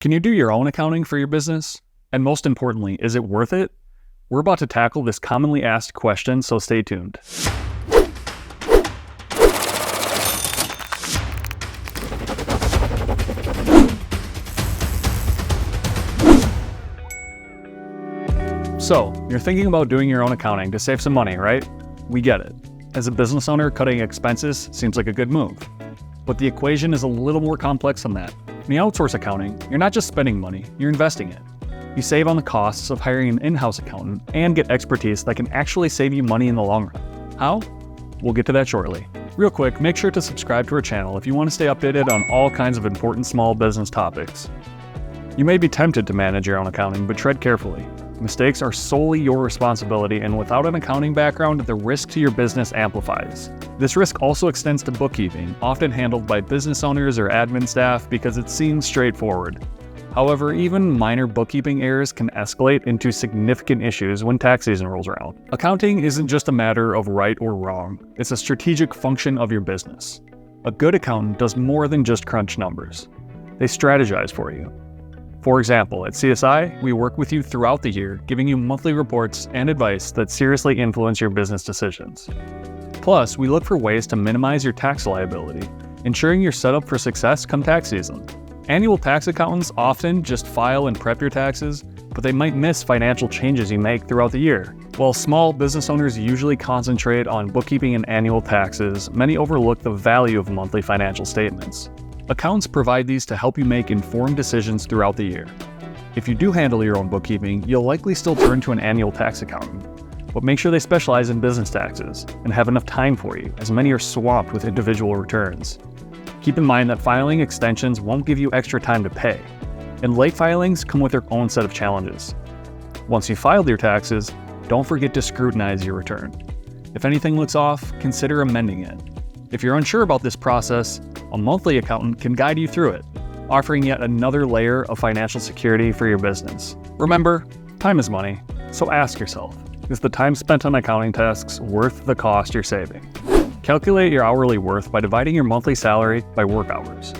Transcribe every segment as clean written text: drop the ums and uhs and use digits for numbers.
Can you do your own accounting for your business? And most importantly, is it worth it? We're about to tackle this commonly asked question, so stay tuned. So, you're thinking about doing your own accounting to save some money, right? We get it. As a business owner, cutting expenses seems like a good move. But the equation is a little more complex than that. In the outsource accounting, you're not just spending money, you're investing it. You save on the costs of hiring an in-house accountant and get expertise that can actually save you money in the long run. How? We'll get to that shortly. Real quick, make sure to subscribe to our channel if you want to stay updated on all kinds of important small business topics. You may be tempted to manage your own accounting, but tread carefully. Mistakes are solely your responsibility, and without an accounting background, the risk to your business amplifies. This risk also extends to bookkeeping, often handled by business owners or admin staff because it seems straightforward. However, even minor bookkeeping errors can escalate into significant issues when tax season rolls around. Accounting isn't just a matter of right or wrong, it's a strategic function of your business. A good accountant does more than just crunch numbers. They strategize for you. For example, at CSI, we work with you throughout the year, giving you monthly reports and advice that seriously influence your business decisions. Plus, we look for ways to minimize your tax liability, ensuring you're set up for success come tax season. Annual tax accountants often just file and prep your taxes, but they might miss financial changes you make throughout the year. While small business owners usually concentrate on bookkeeping and annual taxes, many overlook the value of monthly financial statements. Accountants provide these to help you make informed decisions throughout the year. If you do handle your own bookkeeping, you'll likely still turn to an annual tax accountant, but make sure they specialize in business taxes and have enough time for you, as many are swamped with individual returns. Keep in mind that filing extensions won't give you extra time to pay, and late filings come with their own set of challenges. Once you've filed your taxes, don't forget to scrutinize your return. If anything looks off, consider amending it. If you're unsure about this process, a monthly accountant can guide you through it, offering yet another layer of financial security for your business. Remember, time is money, so ask yourself, is the time spent on accounting tasks worth the cost you're saving? Calculate your hourly worth by dividing your monthly salary by work hours.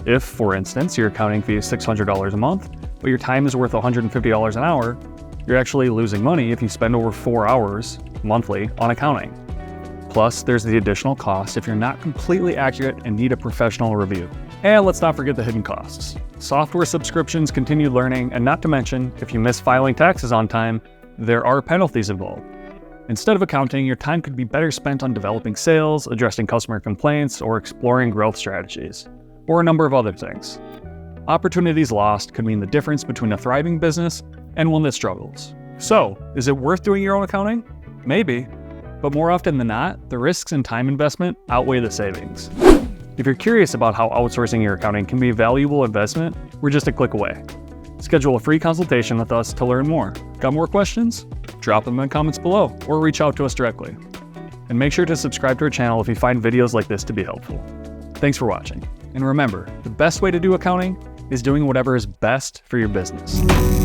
If, for instance, your accounting fee is $600 a month, but your time is worth $150 an hour, you're actually losing money if you spend over 4 hours monthly on accounting. Plus, there's the additional cost if you're not completely accurate and need a professional review. And let's not forget the hidden costs. Software subscriptions, continued learning, and not to mention, if you miss filing taxes on time, there are penalties involved. Instead of accounting, your time could be better spent on developing sales, addressing customer complaints, or exploring growth strategies, or a number of other things. Opportunities lost could mean the difference between a thriving business and one that struggles. So, is it worth doing your own accounting? Maybe. But more often than not, the risks and time investment outweigh the savings. If you're curious about how outsourcing your accounting can be a valuable investment, we're just a click away. Schedule a free consultation with us to learn more. Got more questions? Drop them in the comments below or reach out to us directly. And make sure to subscribe to our channel if you find videos like this to be helpful. Thanks for watching. And remember, the best way to do accounting is doing whatever is best for your business.